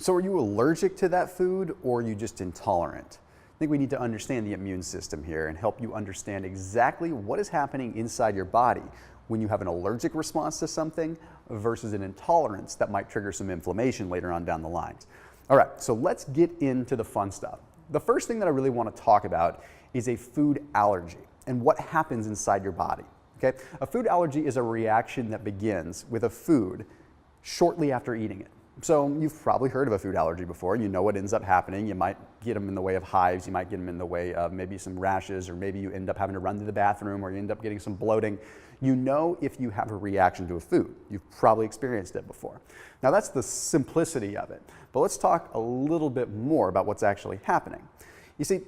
So are you allergic to that food, or are you just intolerant? I think we need to understand the immune system here and help you understand exactly what is happening inside your body when you have an allergic response to something versus an intolerance that might trigger some inflammation later on down the line. All right, so let's get into the fun stuff. The first thing that I really want to talk about is a food allergy and what happens inside your body. Okay? A food allergy is a reaction that begins with a food shortly after eating it. So you've probably heard of a food allergy before, and you know what ends up happening. You might get them in the way of hives, you might get them in the way of maybe some rashes, or maybe you end up having to run to the bathroom, or you end up getting some bloating. You know if you have a reaction to a food. You've probably experienced it before. Now that's the simplicity of it, but let's talk a little bit more about what's actually happening. You see,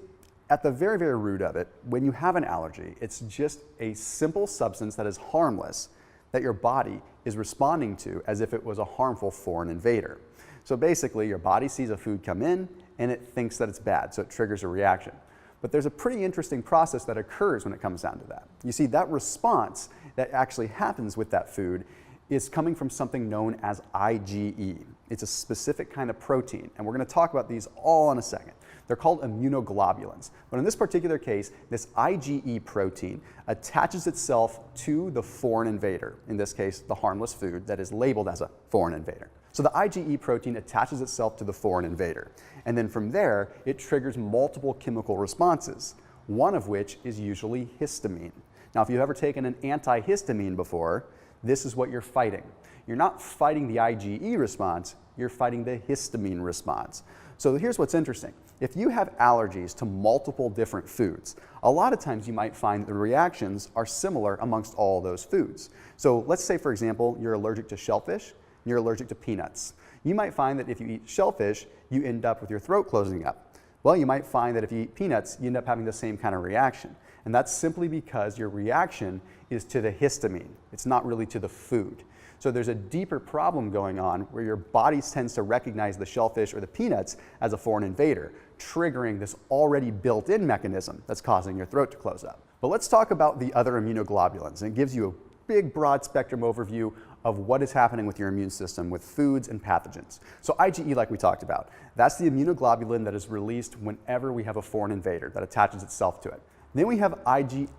at the very, very root of it, when you have an allergy, it's just a simple substance that is harmless that your body is responding to as if it was a harmful foreign invader. So basically, your body sees a food come in and it thinks that it's bad, so it triggers a reaction. But there's a pretty interesting process that occurs when it comes down to that. You see, that response that actually happens with that food is coming from something known as IgE. It's a specific kind of protein, and we're going to talk about these all in a second. They're called immunoglobulins. But in this particular case, this IgE protein attaches itself to the foreign invader, in this case, the harmless food that is labeled as a foreign invader. So the IgE protein attaches itself to the foreign invader. And then from there, it triggers multiple chemical responses, one of which is usually histamine. Now, if you've ever taken an antihistamine before, this is what you're fighting. You're not fighting the IgE response, you're fighting the histamine response. So here's what's interesting. If you have allergies to multiple different foods, a lot of times you might find the reactions are similar amongst all those foods. So let's say, for example, you're allergic to shellfish, and you're allergic to peanuts. You might find that if you eat shellfish, you end up with your throat closing up. Well, you might find that if you eat peanuts, you end up having the same kind of reaction. And that's simply because your reaction is to the histamine. It's not really to the food. So there's a deeper problem going on where your body tends to recognize the shellfish or the peanuts as a foreign invader, triggering this already built-in mechanism that's causing your throat to close up. But let's talk about the other immunoglobulins. And it gives you a big, broad spectrum overview of what is happening with your immune system with foods and pathogens. So IgE, like we talked about, that's the immunoglobulin that is released whenever we have a foreign invader that attaches itself to it. Then we have IgA.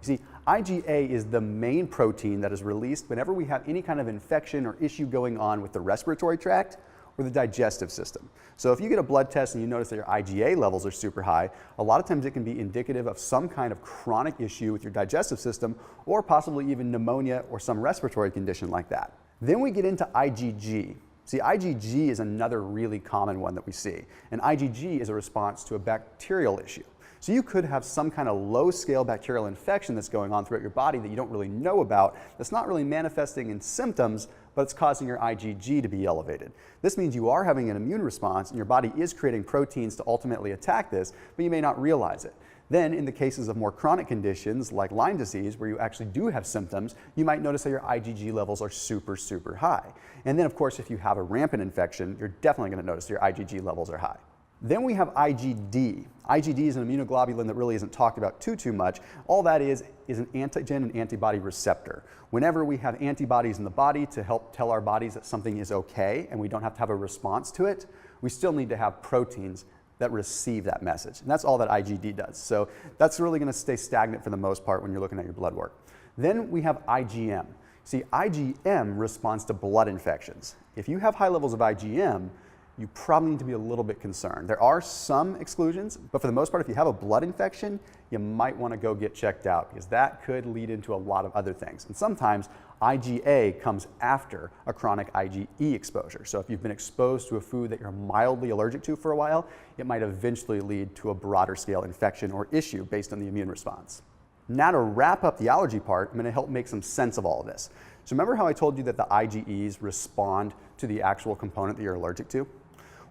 You see, IgA is the main protein that is released whenever we have any kind of infection or issue going on with the respiratory tract or the digestive system. So if you get a blood test and you notice that your IgA levels are super high, a lot of times it can be indicative of some kind of chronic issue with your digestive system, or possibly even pneumonia or some respiratory condition like that. Then we get into IgG. See, IgG is another really common one that we see, and IgG is a response to a bacterial issue. So you could have some kind of low-scale bacterial infection that's going on throughout your body that you don't really know about, that's not really manifesting in symptoms, but it's causing your IgG to be elevated. This means you are having an immune response and your body is creating proteins to ultimately attack this, but you may not realize it. Then in the cases of more chronic conditions like Lyme disease, where you actually do have symptoms, you might notice that your IgG levels are super, super high. And then of course, if you have a rampant infection, you're definitely going to notice your IgG levels are high. Then we have IgD. IgD is an immunoglobulin that really isn't talked about too much. All that is an antigen and antibody receptor. Whenever we have antibodies in the body to help tell our bodies that something is okay and we don't have to have a response to it, we still need to have proteins that receive that message. And that's all that IgD does. So that's really going to stay stagnant for the most part when you're looking at your blood work. Then we have IgM. See, IgM responds to blood infections. If you have high levels of IgM, you probably need to be a little bit concerned. There are some exclusions, but for the most part, if you have a blood infection, you might want to go get checked out because that could lead into a lot of other things. And sometimes IgA comes after a chronic IgE exposure. So if you've been exposed to a food that you're mildly allergic to for a while, it might eventually lead to a broader scale infection or issue based on the immune response. Now to wrap up the allergy part, I'm going to help make some sense of all of this. So remember how I told you that the IgEs respond to the actual component that you're allergic to?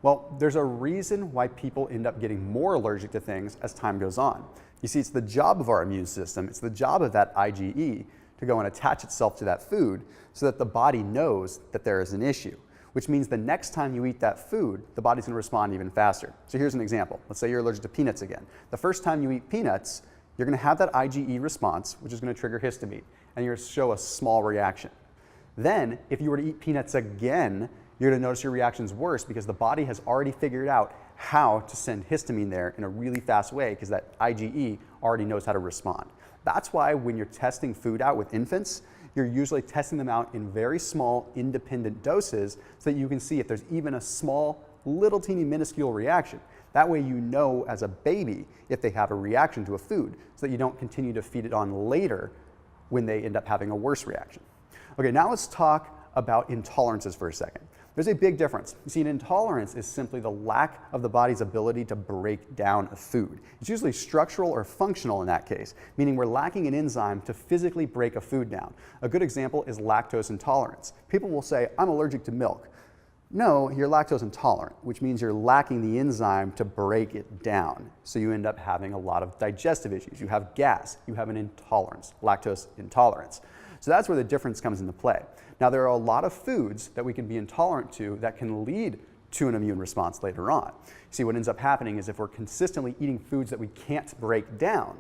Well, there's a reason why people end up getting more allergic to things as time goes on. You see, it's the job of our immune system, it's the job of that IgE to go and attach itself to that food so that the body knows that there is an issue, which means the next time you eat that food, the body's going to respond even faster. So here's an example. Let's say you're allergic to peanuts again. The first time you eat peanuts, you're going to have that IgE response, which is going to trigger histamine, and you're going to show a small reaction. Then, if you were to eat peanuts again, You're going to notice your reaction's worse because the body has already figured out how to send histamine there in a really fast way because that IgE already knows how to respond. That's why when you're testing food out with infants, you're usually testing them out in very small independent doses so that you can see if there's even a small, little teeny minuscule reaction. That way you know as a baby if they have a reaction to a food so that you don't continue to feed it on later when they end up having a worse reaction. Okay, now let's talk about intolerances for a second. There's a big difference. You see, an intolerance is simply the lack of the body's ability to break down a food. It's usually structural or functional in that case, meaning we're lacking an enzyme to physically break a food down. A good example is lactose intolerance. People will say, I'm allergic to milk. No, you're lactose intolerant, which means you're lacking the enzyme to break it down. So you end up having a lot of digestive issues. You have gas, you have an intolerance, lactose intolerance. So that's where the difference comes into play. Now, there are a lot of foods that we can be intolerant to that can lead to an immune response later on. See, what ends up happening is if we're consistently eating foods that we can't break down,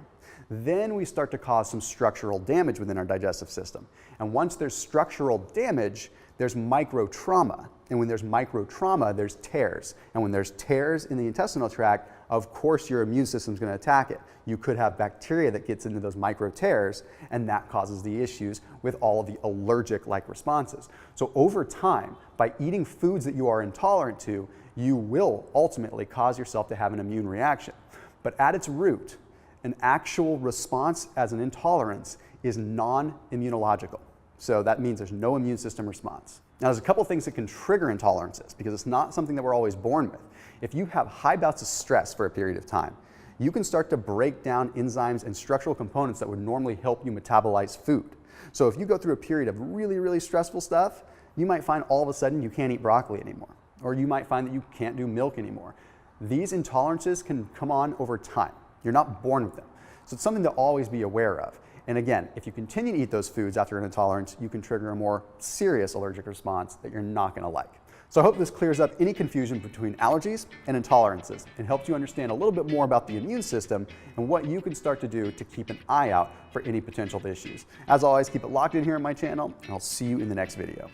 then we start to cause some structural damage within our digestive system. And once there's structural damage, there's micro trauma. And when there's micro trauma, there's tears. And when there's tears in the intestinal tract, of course your immune system's going to attack it. You could have bacteria that gets into those micro tears, and that causes the issues with all of the allergic-like responses. So over time, by eating foods that you are intolerant to, you will ultimately cause yourself to have an immune reaction. But at its root, an actual response as an intolerance is non-immunological. So that means there's no immune system response. Now, there's a couple things that can trigger intolerances because it's not something that we're always born with. If you have high bouts of stress for a period of time, you can start to break down enzymes and structural components that would normally help you metabolize food. So if you go through a period of really, really stressful stuff, you might find all of a sudden you can't eat broccoli anymore, or you might find that you can't do milk anymore. These intolerances can come on over time. You're not born with them. So it's something to always be aware of. And again, if you continue to eat those foods after an intolerance, you can trigger a more serious allergic response that you're not going to like. So I hope this clears up any confusion between allergies and intolerances and helps you understand a little bit more about the immune system and what you can start to do to keep an eye out for any potential issues. As always, keep it locked in here on my channel, and I'll see you in the next video.